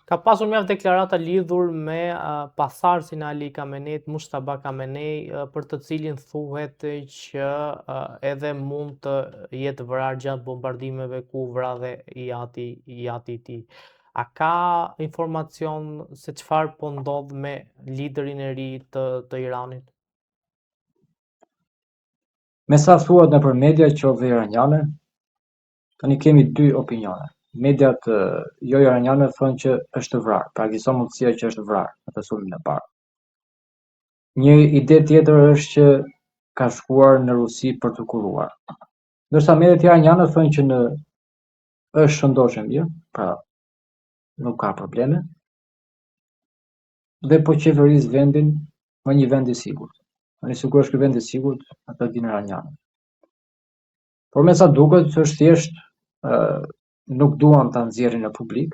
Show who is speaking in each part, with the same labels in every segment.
Speaker 1: Ka pasur mjaft deklarata lidhur me pasardhësin e Ali Khameneit, Mustafa Khamenei, për të cilin thuhet që edhe mund të jetë vrarë gjatë bombardimeve ku vra dhe jati i tij. A ka informacion se çfarë po ndodh me liderin e ri të Iranit?
Speaker 2: Me sa thuhet nëpër media qoftë iraniane, tani kemi dy opinione. Mediat jo iraniane thonë që është vrarë, pra ekziston mundësia që është vrarë në të sulmin e parë. Një ide tjetër është që ka shkuar në Rusi për të kuruar. Ndërsa mediat iraniane thonë që është shëndoshë mirë, pra nuk ka probleme, dhe po qeveris vendin në një vend i sigurt. Tani sigurisht ky vend i sigurt ata dinë iranianët. Por me sa duket është thjesht nuk duan ta nxjerrin në publik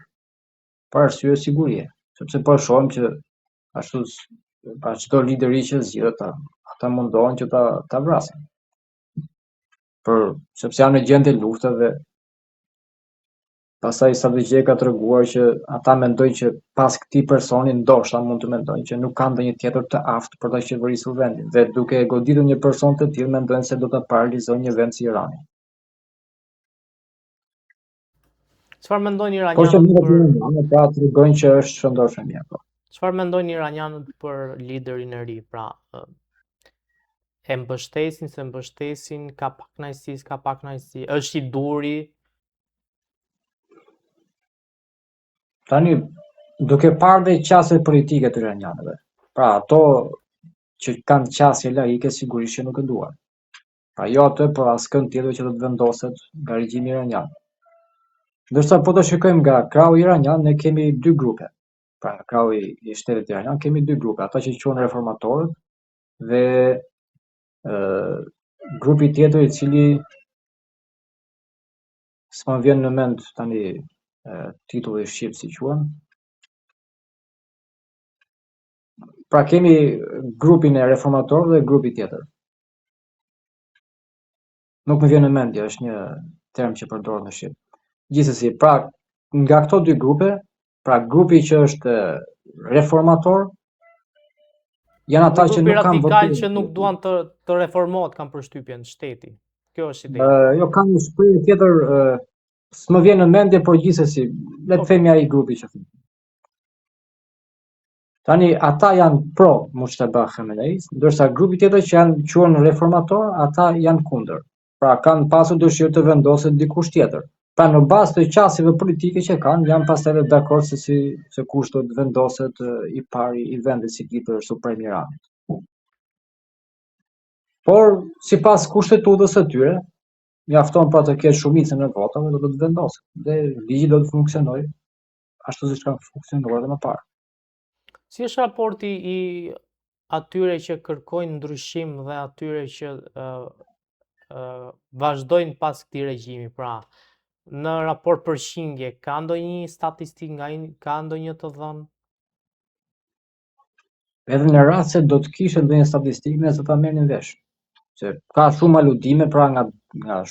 Speaker 2: për arsye sigurie, sepse po shohim që ashtu çdo lider i që zgjedhet ata mundohen që ta vrasin. Sepse janë në gjendje lufte dhe pastaj strategjia ka treguar që ata mendojnë që pas këtij personi ndoshta mund të mendojnë që nuk ka ndonjë tjetër të aftë për ta qeverisur vendin dhe duke goditur një person të tillë mendojnë se do ta paralizojnë një vend si Irani.
Speaker 1: Çfarë mendojnë
Speaker 2: Por që
Speaker 1: iranianët
Speaker 2: pra tregojnë që është shëndoshë mirë.
Speaker 1: Çfarë mendojnë iranianët për liderin e ri? Pra, e mbështesin, se mbështesin, ka pak kënaqësi, është i duri?
Speaker 2: Tani, duke parë dhe qasjet politike të iranianëve, pra ato që kanë qasje laike sigurisht që nuk e duan. Pra jo atë, por askënd tjetër që do të vendoset nga regjimi iranian. Ndërsa po të shikojmë nga krahu iranian, ne kemi dy grupe. Pra nga krahu i shtetit iranian kemi dy grupe, ata që quhen reformatorët dhe grupi tjetër i cili s'më vjen në mend tani titulli shqip si quhen. Pra kemi grupin e reformatorëve dhe grupi tjetër. Nuk më vjen në mendje, është një term që përdoret në shqip. Gjithsesi, pra nga këto dy grupe, pra grupi që është reformator, janë ata që nuk kanë
Speaker 1: radikal që nuk duan të reformohet, kanë përshtypjen shteti. Kjo është ide.
Speaker 2: Jo, kanë një shprehje tjetër, s'më vjen në mendje, por gjithsesi, le të themi ai grupi që thënë. Tani ata janë pro Mustafa Khamenei, ndërsa grupi tjetër që janë quhen reformator, ata janë kundër. Pra kanë pasur dëshirë të vendoset dikush tjetër. Pra në bazë të qasjeve politike që kanë, janë pastaj edhe dakord se kush do të vendoset i pari i vendit si lider suprem i Iranit. Por sipas kushtetutës së tyre, mjafton pra të ketë shumicën e votave do të vendoset dhe ligji do të funksionojë ashtu siç ka funksionuar edhe më parë.
Speaker 1: Si është raporti i atyre që kërkojnë ndryshim dhe atyre që vazhdojnë pas këtij regjimi, pra në raport përqindje, ka ndonjë statistikë ka ndonjë të dhënë?
Speaker 2: Edhe në rast se do të kishte ndonjë statistikë, ne do ta merrnim vesh. Se ka shumë aludime pra nga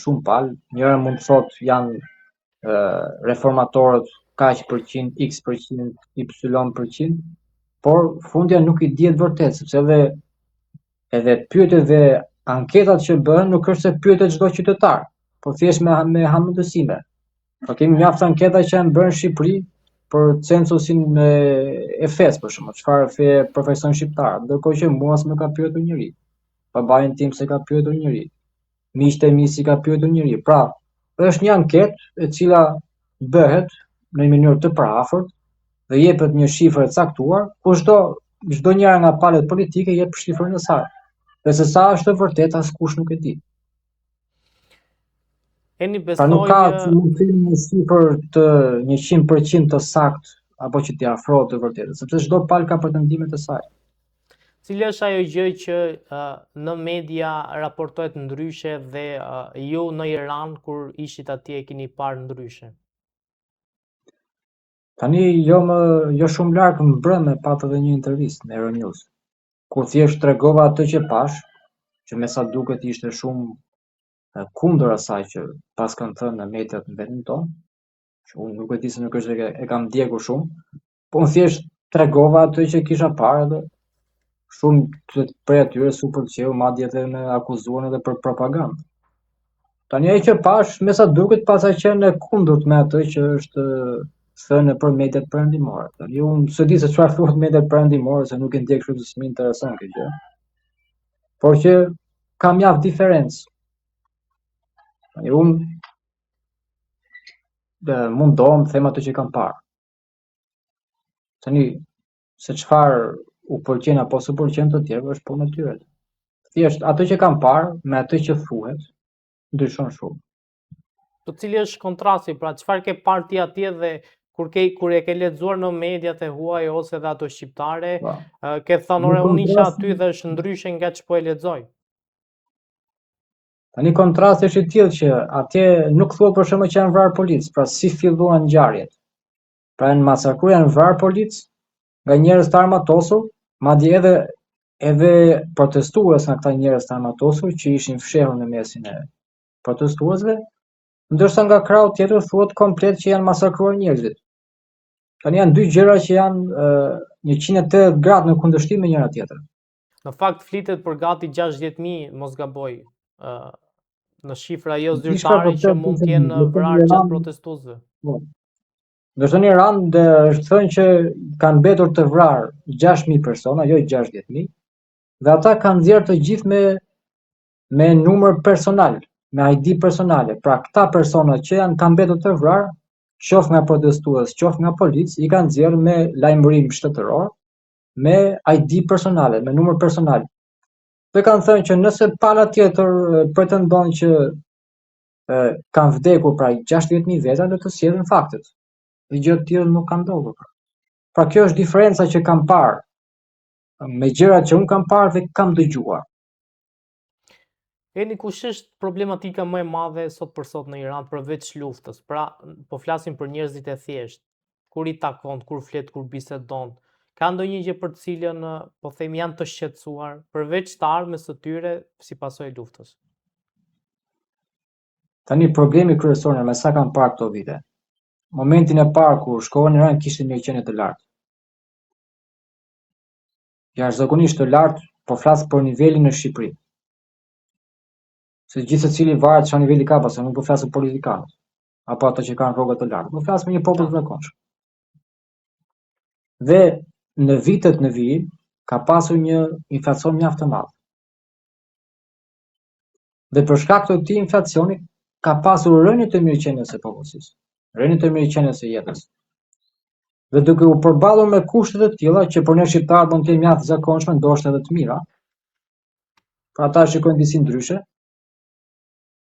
Speaker 2: shumë palë, njëra mund të thotë janë reformatorët kaq përqind, x%, y%, por fundja nuk i dihet vërtet, sepse edhe pyetjet dhe anketat që bëhen nuk është se pyetet çdo qytetar, por thjesht me hamendësime. Po kemi mjaft anketa që janë bërë në Shqipëri për censusin e fesë, për shembull, çfarë fe profeson shqiptar, ndërkohë që mua s'më ka pyetur njëri. Babain tim se ka pyetur njëri. Miqtë e mi si ka pyetur njëri. Pra, është një anketë e cila bëhet në një mënyrë të paraafërt dhe jepet një shifër e caktuar, ku çdo njëra nga palët politike jep shifrën e saj. Dhe se sa është e vërtetë askush nuk e di. Pra nuk ka mund të një shifër të 100% të saktë apo që t'i afrohet të vërtetës, sepse çdo palë ka pretendimet e saj.
Speaker 1: Cila është ajo gjë që në media raportohet ndryshe dhe ju në Iran kur ishit atje keni parë ndryshe?
Speaker 2: Tani jo shumë larg mbrëmë patë edhe një intervistë në Euronews, kur thjesht tregova atë që pash, që me sa duket ishte shumë kundër asaj që pas kanë thënë në mediat në vendin tonë, që unë nuk e di se nuk është e kam ndjekur shumë, Po unë thjesht tregova atë që kisha parë dhe shumë prej atyre su pëlqeu, madje edhe me akuzuan edhe për propagandë. Tani ai që pash, me sa duket pas ka qenë e kundërt me atë që është thënë për mediat perëndimore. Tani unë s'e di se çfarë thuhet mediat perëndimore, se nuk e ndjek kështu se më intereson kjo gjë. Por që ka mjaft diferencë. Tani unë mundohem të them atë që kam parë. Tani se çfarë u pëlqen apo s'u pëlqen të tjerëve është punë e tyre. Thjesht atë që kam parë me atë që thuhet ndryshon shumë.
Speaker 1: Po cili është kontrasti, pra çfarë ke parë ti atje dhe kur e ke lexuar në mediat e huaj ose edhe ato shqiptare,
Speaker 2: Po.
Speaker 1: ke thënë ore unë isha aty dhe është ndryshe nga ç'po e lexoj.
Speaker 2: Tani kontrasti është i tillë që atje nuk thuhet për shembull që janë vrarë policë, pra si filluan ngjarjet. Pra janë masakruar, janë vrarë policë nga njerëz të armatosur, madje edhe protestues nga këta njerëz të armatosur që ishin fshehur në mesin e protestuesve, ndërsa nga krau tjetër thuhet komplet që janë masakruar njerëzit. Tani janë dy gjëra që janë 180 gradë në kundërshtim me njëra tjetrën.
Speaker 1: Në fakt flitet për gati 60.000, mos gaboj, në shifra jo zyrtare që mund të jenë vrarë gjatë protestuesve.
Speaker 2: Ndërsa në Iran është thënë që kanë mbetur të vrarë 6.000 persona, jo 60.000, dhe ata kanë nxjerrë të gjithë me numër personal, me ID personale. Pra këta persona që kanë mbetur të vrarë, qoftë nga protestues, qoftë nga policë, i kanë nxjerrë me lajmërim shtetëror, me ID personale, me numër personal. Dhe kanë thënë që nëse pala tjetër pretendon që kanë vdekur pra 60.000 veta, le të sjellin faktet. Dhe gjë të tilla nuk kanë ndodhur. Pra kjo është diferenca që kam parë me gjërat që unë kam parë dhe kam dëgjuar.
Speaker 1: Eni, kush është problematika më e madhe sot për sot në Iran përveç luftës? Pra, po flasim për njerëzit e thjeshtë. Kur i takon, kur flet, kur bisedon, ka ndonjë gjë për të cilën po themi janë të shqetësuar përveç të ardhmës së tyre si pasojë e luftës?
Speaker 2: Tani problemi kryesor me sa kam parë këto vite. Momentin e parë kur shkova në Iran kishin mirëqenie të lartë. Jashtëzakonisht të lartë, po flas për nivelin në Shqipëri. Se gjithë secili varet çfarë niveli ka, pasi nuk po flas për politikanët, apo ata që kanë rroga të larta. Po flas për një popull të zakonshëm. Dhe në vitet në vijim ka pasur një inflacion mjaft të madh. Dhe për shkak të këtij inflacioni ka pasur rënje të mirëqenies së popullsisë, rënje të mirëqenies së jetës. Dhe duke u përballur me kushte të tilla që për ne shqiptarët mund të jenë mjaft zakonshme, ndoshta edhe të mira, pra ata shikojnë disi ndryshe,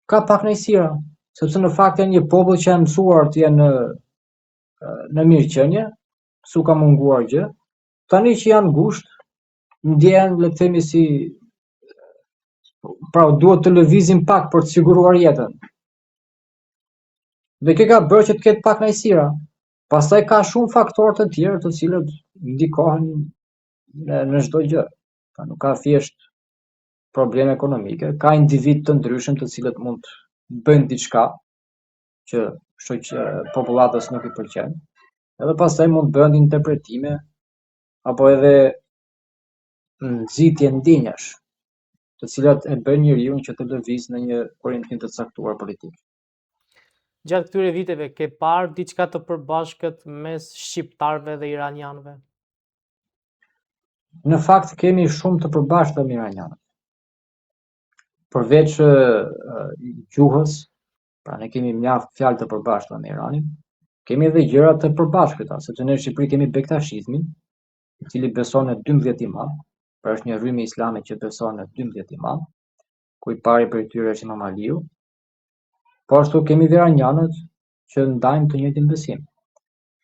Speaker 2: ka pak kënaqësira, sepse në fakt janë një popull që janë mësuar të jenë në mirëqenie, s'u ka munguar gjë. Tani që janë ngusht, ndjehen, le të themi, si pra duhet të lëvizin pak për të siguruar jetën. Dhe kjo ka bërë që të ketë pak kënaqësira. Pastaj ka shumë faktorë të tjerë të cilët ndikohen në çdo gjë. Pra nuk ka thjesht probleme ekonomike, ka individ të ndryshëm të cilët mund të bëjnë diçka që popullatës nuk i pëlqen. Edhe pastaj mund të bëhen interpretime apo edhe nxitje ndjenjash, të cilat e bën njeriu që të lëvizë në një orientim të caktuar politik.
Speaker 1: Gjatë këtyre viteve ke parë diçka të përbashkët mes shqiptarëve dhe iranianëve?
Speaker 2: Në fakt kemi shumë të përbashkëta me iranianët. Përveç gjuhës, pra ne kemi mjaft fjalë të përbashkëta me Iranin, kemi edhe gjëra të përbashkëta, sepse ne në Shqipëri kemi bektashizmin, i cili beson në 12 imam, pra është një rrymë islame që beson në 12 imam, ku i pari prej tyre është Imam Aliu. Po ashtu kemi dhe iranianët që ndajmë të njëjtin besim.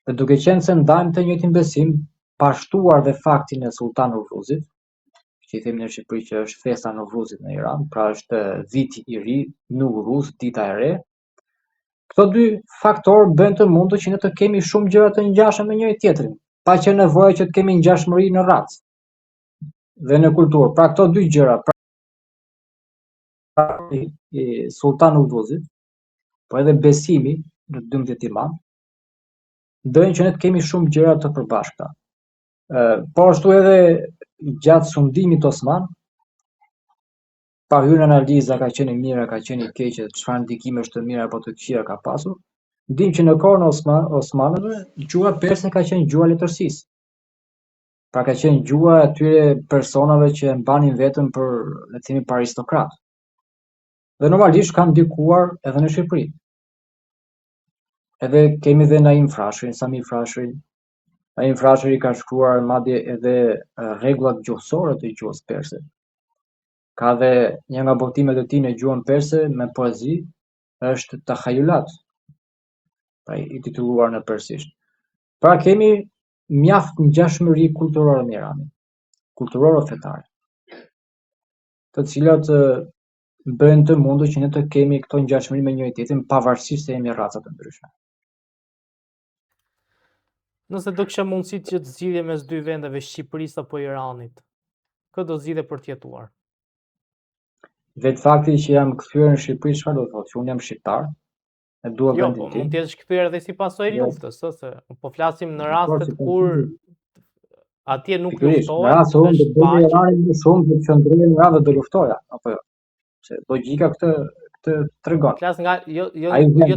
Speaker 2: Dhe duke qenë se ndajmë të njëjtin besim, pashtuar dhe faktin e Sultan Novruzit, që i themi në Shqipëri që është festa Novruzit në Iran, pra është viti i ri, Nowruz, dita e re. Këto dy faktorë bën të mundur që ne të kemi shumë gjëra të ngjashme me njëri tjetrin, pa që nevojë që të kemi ngjashmëri në racë dhe në kulturë. Pra këto dy gjëra, pra Sultan Novruzit, po edhe besimi në 12 imam, bëjnë që ne të kemi shumë gjëra të përbashkëta. Po ashtu edhe gjatë sundimit osman, pa hyrë në analiza ka qenë mira, ka qenë keqe, çfarë ndikimesh të mira apo të këqija ka pasur, dim që në kohën e osmanëve gjuha perse ka qenë gjuha letërsisë. Pra ka qenë gjuha atyre personave që e mbanin veten për, le të themi, për aristokrat. Dhe normalisht ka ndikuar edhe në Shqipëri. Edhe kemi dhe Naim Frashërin, Sami Frashërin. Naim Frashëri ka shkruar madje edhe rregullat gjuhësore të gjuhës perse. Ka dhe një nga botimet e tij në gjuhën perse me poezi është Takhayulat, pra i titulluar në persisht. Pra kemi mjaft ngjashmëri kulturore me Iranin, kulturore fetare, të cilat bëjnë të mundur që ne të kemi këto ngjashmëri me njëri tjetrin pavarësisht se jemi raca të ndryshme.
Speaker 1: Nëse do kisha mundësi që të zgjidhje mes dy vendeve, Shqipërisë apo Iranit, kë do zgjidhe për të jetuar?
Speaker 2: Vetë fakti që jam kthyer në Shqipëri, çfarë do të thotë? Që unë jam shqiptar, e dua
Speaker 1: Jo,
Speaker 2: vendin
Speaker 1: po
Speaker 2: tim.
Speaker 1: mund të jesh kthyer edhe si pasojë e luftës, se po flasim në
Speaker 2: Po,
Speaker 1: rastet
Speaker 2: si
Speaker 1: kur
Speaker 2: pasojë.
Speaker 1: atje nuk
Speaker 2: Pikërisht, në
Speaker 1: luftohet,
Speaker 2: rast se unë do
Speaker 1: është
Speaker 2: bëj
Speaker 1: paqe.
Speaker 2: Iranin më shumë, do të qëndroj në Iran dhe do luftoja, apo jo? Se logjika këtë tregon.
Speaker 1: Flas nga jo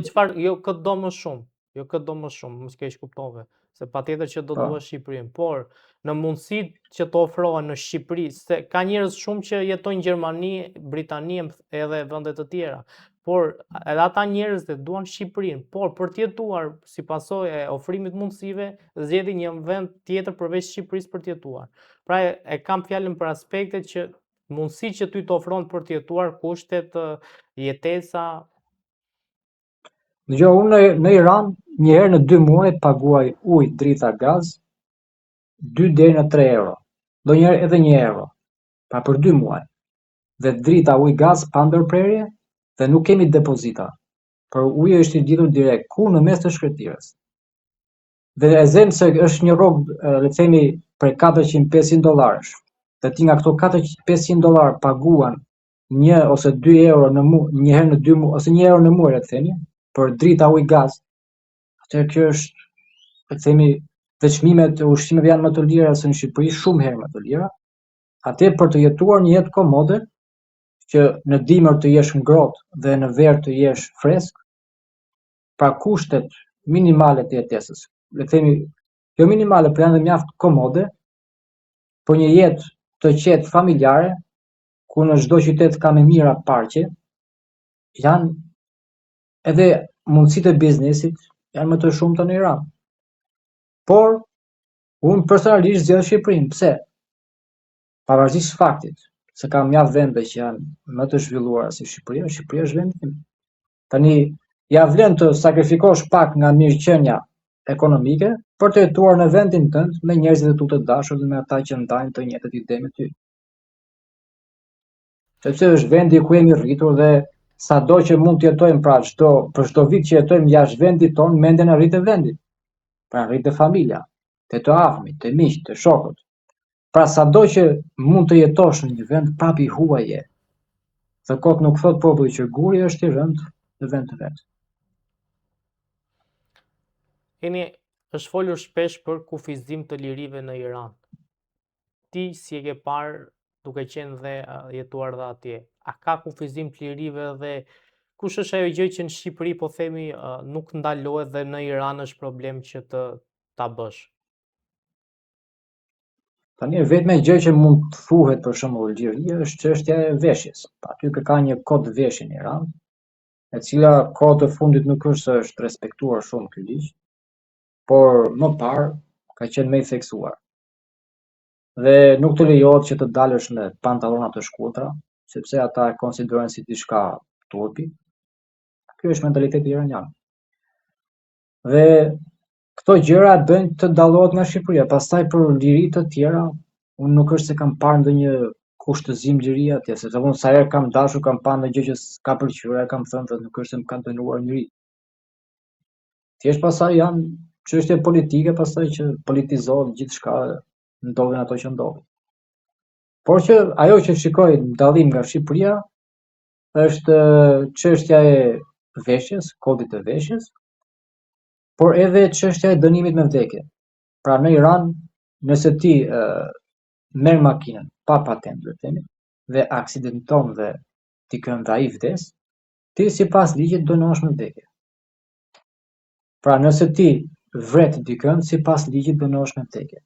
Speaker 1: çfarë, jo këtë do më shumë. Jo këtë do më shumë, mos keq kuptove, se patjetër që do dua Shqipërinë, por në mundësitë që të ofrohen në Shqipëri, se ka njerëz shumë që jetojnë në Gjermani, Britani edhe vende të tjera, por edhe ata njerëz që duan Shqipërinë, por për të jetuar si pasojë e ofrimit mundësive, zgjedhin një vend tjetër përveç Shqipërisë për të jetuar. Pra e kam fjalën për aspektet që mundësi që ty të ofron për të jetuar, kushtet, jetesa.
Speaker 2: Dgjoj, unë në Iran një herë në 2 muaj paguaj ujë, drita, gaz 2 deri në 3 euro. Ndonjëherë edhe 1 euro. Pra për 2 muaj. Dhe drita, ujë, gaz pa ndërprerje dhe nuk kemi depozita. Por uji është i lidhur direkt ku në mes të shkretirës. Dhe e them se është një rrogë, le të themi, për $400-500. Dhe ti nga këto $400-500 paguan 1 ose 2 euro në muaj, një herë në 2 muaj ose 1 euro në muaj, le të themi, për drita, ujë, gaz. Atëherë kjo është, le të themi, dhe çmimet e ushqimeve janë më të lira se në Shqipëri, shumë herë më të lira. Atëherë për të jetuar një jetë komode, që në dimër të jesh ngrohtë dhe në verë të jesh fresk, pra kushtet minimale të jetesës, le të themi, jo minimale, por janë dhe mjaft komode, për një jetë të qetë familjare, ku në çdo qytet ka me mira parqe, janë edhe mundësitë e biznesit janë më të shumta në Iran. Por unë personalisht zgjedh Shqipërinë. Pse? Pavarësisht faktit se ka mjaft vende që janë më të zhvilluara se Shqipëria, Shqipëria është vendi im. Tani ja vlen të sakrifikosh pak nga mirëqenia ekonomike për të jetuar në vendin tënd me njerëzit e tu të dashur dhe me ata që ndajnë të njëjtat ide me ty. Sepse është vendi ku jemi rritur dhe sado që mund të jetojmë, pra për çdo vit që jetojmë jashtë vendit tonë, mendja na rritet vendi. Pra rritet familja, të afërmit, të miqt, të shokët. Pra sado që mund të jetosh në një vend, prap i huaj je. Dhe kot nuk thot populli që guri është i rënd në vend të vet.
Speaker 1: Keni është folur shpesh për kufizim të lirive në Iran. Ti si e ke parë duke qenë dhe jetuar dhe atje? A ka kufizim të lirive dhe kush është ajo gjë që në Shqipëri po themi nuk ndalohet dhe në Iran është problem që ta bësh?
Speaker 2: Tani vetme gjë që mund të thuhet për shembull liria është çështja e veshjes. Aty ka një kod veshje në Iran, e cila kohë të fundit nuk është se është respektuar shumë ky ligj, por më parë ka qenë më i theksuar. Dhe nuk të lejohet që të dalësh me pantallona të shkurtra, sepse ata e konsiderojnë si diçka turpi. Ky është mentaliteti iranian. Dhe këto gjëra bëjnë të dallohet nga Shqipëria. Pastaj për liri të tjera, unë nuk është se kam parë ndonjë kushtëzim liria atje, sepse unë sa herë kam dashur, kam parë ndonjë gjë që s'ka pëlqyer, kam thënë se nuk është se më kanë dënuar njëri. Thjesht pastaj janë çështje politike, pastaj që politizohet gjithçka, ndodhin ato që ndodhin. Por që ajo që shikoj në dallim nga Shqipëria është çështja e veshjes, kodit të veshjes, por edhe çështja e dënimit me vdekje. Pra në Iran, nëse ti merr makinën pa patentë, le të themi, dhe aksidenton dhe ti kën dhe ai vdes, ti sipas ligjit dënohesh me vdekje. Pra nëse ti vret dikën, sipas ligjit dënohesh me vdekje.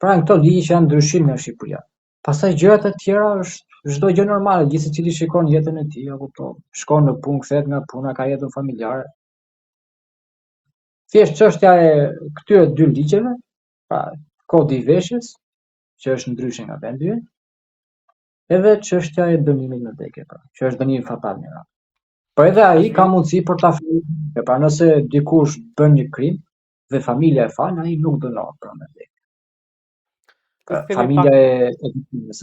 Speaker 2: Pra në këto ligje që janë ndryshim nga Shqipëria. Pastaj gjërat e tjera është çdo gjë normale, gjithë secili shikon jetën e tij, apo kupton. Shkon në punë, kthehet nga puna, ka jetën familjare. Thjesht çështja e këtyre dy ligjeve, pra kodi i veshjes, që është ndryshe nga vendi ynë, edhe çështja e dënimit me vdekje, pra, që është dënimi fatal në Iran. Por edhe ai ka mundësi për ta falur, pra nëse dikush bën një krim dhe familja e fal, ai nuk dënohet për me vdekje. Familja e viktimës,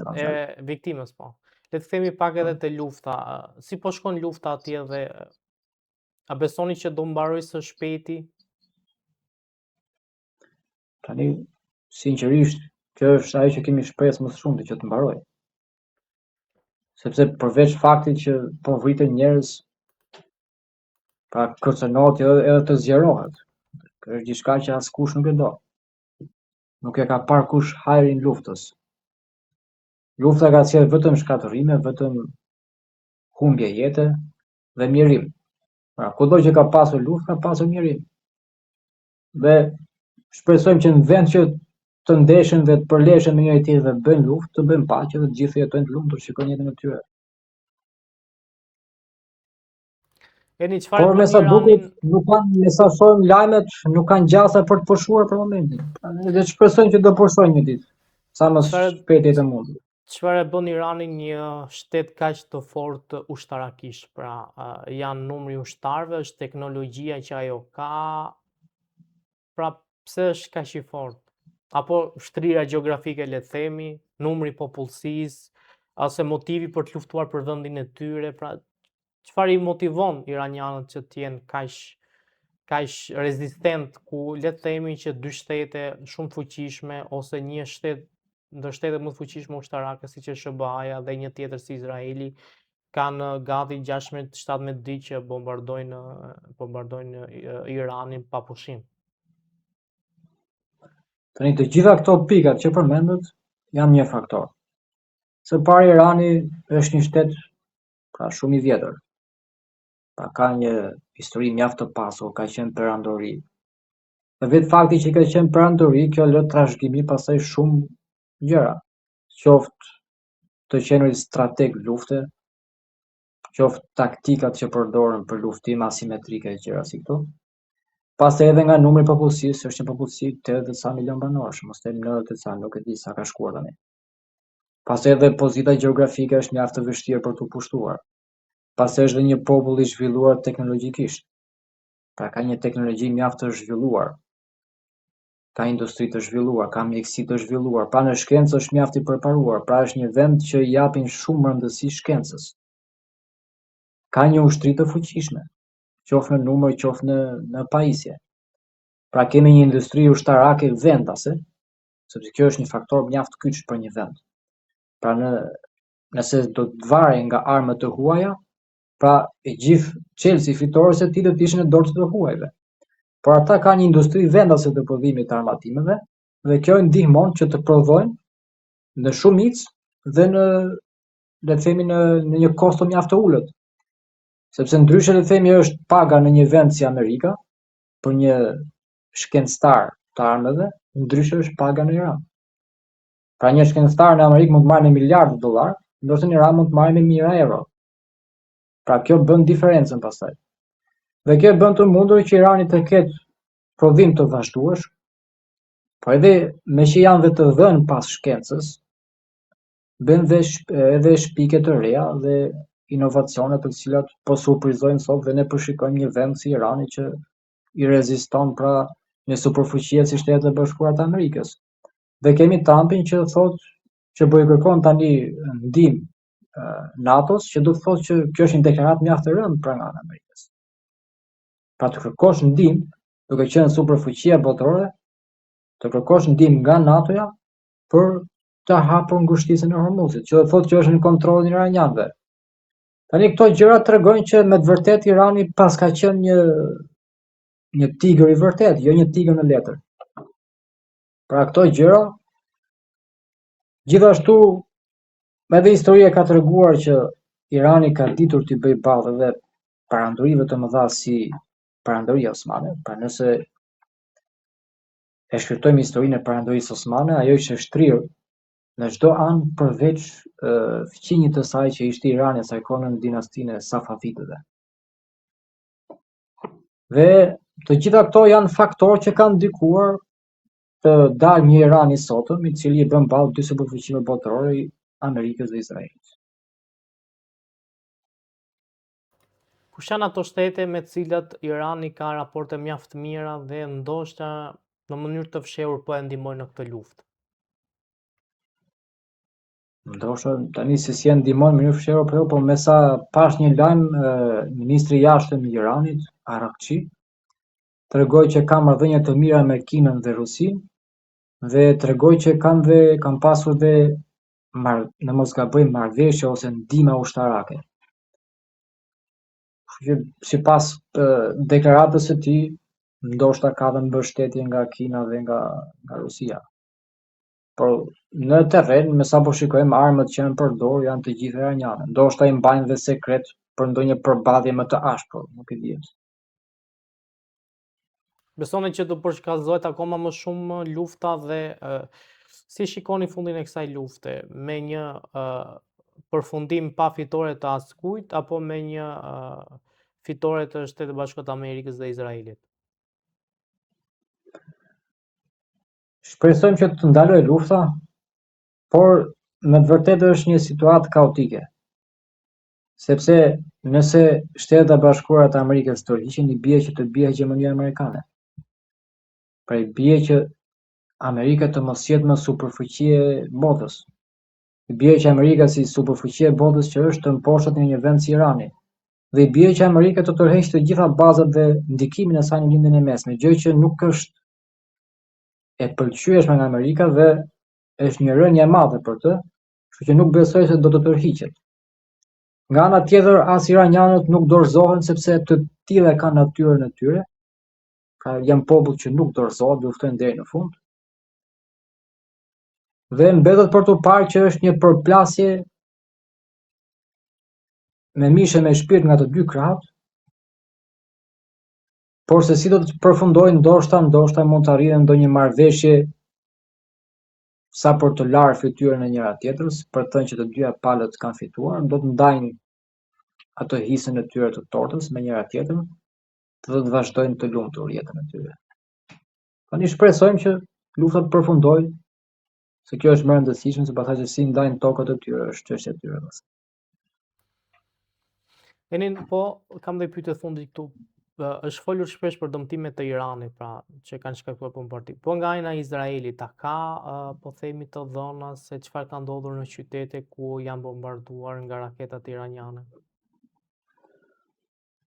Speaker 1: viktimës, po. Le të themi pak edhe te lufta. Si po shkon lufta atje dhe a besoni që do mbaroj së shpejti?
Speaker 2: Tani, sinqerisht, kjo është ajo që kemi shpresë më shumë që të mbarojë. Sepse përveç faktit që po vriten njerëz, pra kërcënohet edhe të zgjerohet. Kjo është diçka që askush nuk e do. Nuk e ka parë kush hajrin luftës. Lufta ka sjellë vetëm shkatërrime, vetëm humbje jete dhe mjerim. Pra, kudo që ka pasur luftë, ka pasur mjerim. Dhe shpresojmë që në vend që të ndeshen dhe të përleshen me njëri tjetrin dhe bëjnë luftë, të bëjnë paqe dhe të gjithë jetojnë të lumtur, shikojnë jetën e tyre. Por me sa duket, nuk kanë, me sa shohim lajmet, nuk kanë gjasa për të pushuar për momentin. Dhe shpresojmë që do pushojnë një ditë, sa më shpejt të mundur.
Speaker 1: Çfarë bën Iranin një shtet kaq të fortë ushtarakisht? Pra, janë numri ushtarëve, është teknologjia që ajo ka. Pra, pse është kaq i fortë? Apo shtrira gjeografike, le të themi, numri popullsisë, ose motivi për të luftuar për vendin e tyre, pra çfarë i motivon iranianët që të jenë kaq rezistent, ku le të themi që dy shtete shumë fuqishme ose një shtet ndër shtetet më të fuqishme ushtarake siç është SBA-ja dhe një tjetër si Izraeli kanë gati 16-17 ditë që bombardojnë Iranin pa pushim.
Speaker 2: Tani të gjitha këto pikat që përmendët janë një faktor. Së pari, Irani është një shtet pra shumë i vjetër. Pra ka një histori mjaft të pasur, ka qenë perandori. Dhe vetë fakti që ka qenë perandori, kjo lë trashëgimi pastaj shumë gjëra. Qoftë të qenurit strateg lufte, qoftë taktikat që përdoren për luftime asimetrike e gjëra si këto. Pastaj edhe nga numri i popullsisë, është një popullsi 80 sa milion banorësh, mos them 90 sa, nuk e di sa ka shkuar tani. Pastaj edhe pozita gjeografike është mjaft të vështirë për të pushtuar. Pastaj është dhe një popull i zhvilluar teknologjikisht. Pra ka një teknologji mjaft të zhvilluar. Ka industri të zhvilluar, ka mjeksi të zhvilluar, pra në shkencë është mjaft i përparuar, pra është një vend që i japin shumë rëndësi shkencës. Ka një ushtri të fuqishme, qoftë në numër, qoftë në pajisje. Pra kemi një industri ushtarake vendase, sepse kjo është një faktor mjaft kyç për një vend. Pra nëse do të varen nga armët të huaja, pra e gjithë çelësi fitores e tij do të ishin në dorë të huajve. Por ata kanë një industri vendase të prodhimit të armatimeve dhe kjo i ndihmon që të prodhojnë në shumicë dhe në, le të themi, në një kosto mjaft të ulët. Sepse ndryshe, le të themi, është paga në një vend si Amerika për një shkencëtar të armëve, ndryshe është paga në Iran. Pra një shkencëtar në Amerikë mund të marrë me miliardë dollar, ndërsa në Iran mund të marrë me mijëra euro. Pra kjo bën diferencën pastaj. Dhe kjo bën të mundur që Irani të ketë prodhim të vazhduar, por edhe me që janë dhe të dhënë pas shkencës, bën edhe shpike të reja dhe inovacione të cilat po surprizojnë sot dhe ne përshikojmë një vend si Irani që i reziston pra një superfuqie si Shtetet e Bashkuara të Amerikës. Dhe kemi Trumpin që thotë që po i kërkon tani ndihmë NATO-s, që do të thotë që kjo është një deklaratë mjaft e rëndë pra nga Amerikës. Pra të kërkosh ndihmë, duke qenë superfuqia botërore, të kërkosh ndihmë nga NATO-ja për të hapur ngushtisën e Hormuzit, që do të thotë që është në kontrollin e iranianëve. Tani këto gjëra tregojnë që me të vërtetë Irani pas ka qenë një tigër i vërtet, jo një tigër në letër. Pra këto gjëra, gjithashtu edhe historia ka treguar që Irani ka ditur t'i bëjë ballë edhe perandorive të mëdha si perandoria osmane. Pra nëse e shkruajmë historinë e perandorisë osmane, ajo ishte shtrirë në çdo anë përveç fqinjit të saj që ishte Irani asaj kohë në dinastinë e Safavitëve. Dhe të gjitha këto janë faktorë që kanë ndikuar të dalë një Iran i sotëm, i cili i bën ballë dy superfuqive botërore, Amerikës dhe Izraelit.
Speaker 1: Kush janë ato shtete me të cilat Irani ka raporte mjaft mira dhe ndoshta në mënyrë të fshehur po e ndihmojnë në këtë luftë?
Speaker 2: Ndoshta tani se si e ndihmon në mënyrë të fshehur, po me sa pash një lajm, ministri i jashtëm i Iranit, Arakçi, tregoi që ka marrëdhënie të mira me Kinën dhe Rusinë dhe tregoi që kanë pasur dhe në mos gaboj marrëveshje ose ndihma ushtarake. Që sipas deklaratës së tij, ndoshta ka dhe mbështetje nga Kina dhe nga Rusia. Por në terren, me sa po shikojmë, armët që janë përdorur janë të gjitha iraniane. Ndoshta i mbajnë dhe sekret për ndonjë përballje më të ashpër, nuk e di.
Speaker 1: Besoni që do përshkallëzohet akoma më shumë lufta dhe si shikoni fundin e kësaj lufte, me një përfundim pa fitore të askujt apo me një fitore të Shtetit Bashkuar të Amerikës dhe Izraelit?
Speaker 2: Shpresojmë që të ndalojë lufta, por me të vërtetë është një situatë kaotike. Sepse nëse Shtetet e Bashkuara të Amerikës tërhiqen, i bie që të bie hegemonia amerikane. Pra i bie që Amerika të mos jetë më superfuqi e botës. I bie që Amerika si superfuqi e botës që është të mposhtet në një vend si Irani. Dhe i bie që Amerika të tërheqë të gjitha bazat dhe ndikimin e saj në lindjen e mesme, gjë që nuk është e pëlqyeshme nga Amerika dhe është një rënje e madhe për të, kështu që nuk besoj se do të tërhiqet. Nga ana tjetër, as iranianët nuk dorëzohen sepse të tillë kanë natyrën e tyre. Pra janë popull që nuk dorëzohet, luftojnë deri në fund. Dhe mbetet për të parë që është një përplasje me mishe me shpirt nga të dy krahët, por se si do të përfundojnë, ndoshta mund të arrijnë ndonjë marrëveshje sa për të larë fytyrën e njëra tjetrës, për të thënë që të dyja palët kanë fituar, do të ndajnë atë hisën e tyre të tortës me njëra tjetrën, dhe të vazhdojnë të lumtur jetën e tyre. Tani shpresojmë që lufta të përfundojë, se kjo është më e rëndësishme, se pastaj që si ndajnë tokët e tyre është çështja e tyre.
Speaker 1: Enin, po kam dhe pyetje fundit këtu. Është folur shpesh për dëmtimet të Iranit, pra që kanë shkaktuar bombardim. Po nga ana e Izraelit, a ka po themi të dhëna se çfarë ka ndodhur në qytete ku janë bombarduar nga raketat iraniane?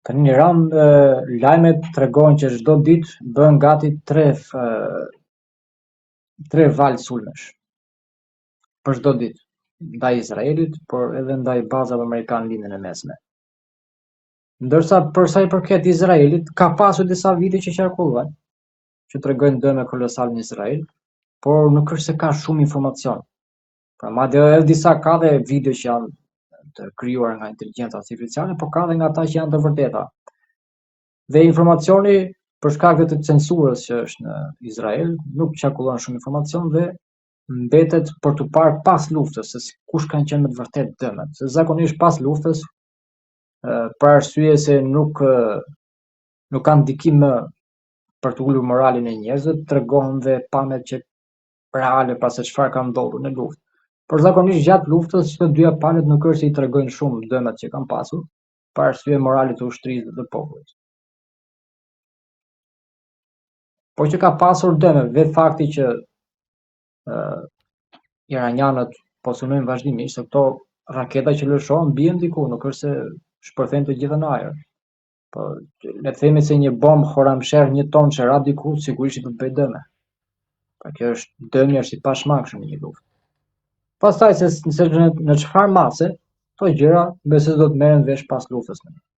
Speaker 2: Tani në Iran lajmet tregojnë që çdo ditë bëhen gati 3 valë sulmesh. Për çdo ditë, ndaj Izraelit, por edhe ndaj bazave amerikane në lindjen e mesme. Ndërsa për sa i përket Izraelit, ka pasur disa video që qarkullojnë, që tregojnë dëme kolosale në Izrael, por nuk është se ka shumë informacion. Pra madje edhe disa ka dhe video që janë të krijuar nga inteligjenca artificiale, por ka dhe nga ata që janë të vërteta. Dhe informacioni për shkak të censurës që është në Izrael, nuk qarkullon shumë informacion dhe mbetet për të parë pas luftës se kush kanë qenë me të vërtetë dëmet. Se zakonisht pas luftës, për arsye se nuk ka ndikim për të ulur moralin e njerëzve, tregohen dhe pamjet që reale pas se çfarë ka ndodhur në luftë. Por zakonisht gjatë luftës të dyja palët nuk është se i tregojnë shumë dëmet që kanë pasur, për arsye moralit të ushtrisë dhe të popullit. Po që ka pasur dëme, vetë fakti që iranianët po synojnë vazhdimisht se këto raketa që lëshohen bien diku, nuk është se shpërthejnë të gjitha në ajër. Po le të themi se një bombë Khorramsher 1 ton që ra diku, sigurisht do të bëjë dëme. Pra kjo është dëmi është i pashmangshëm në një luftë. Pastaj se në çfarë mase, këto gjëra besoj do të merren vesh pas luftës.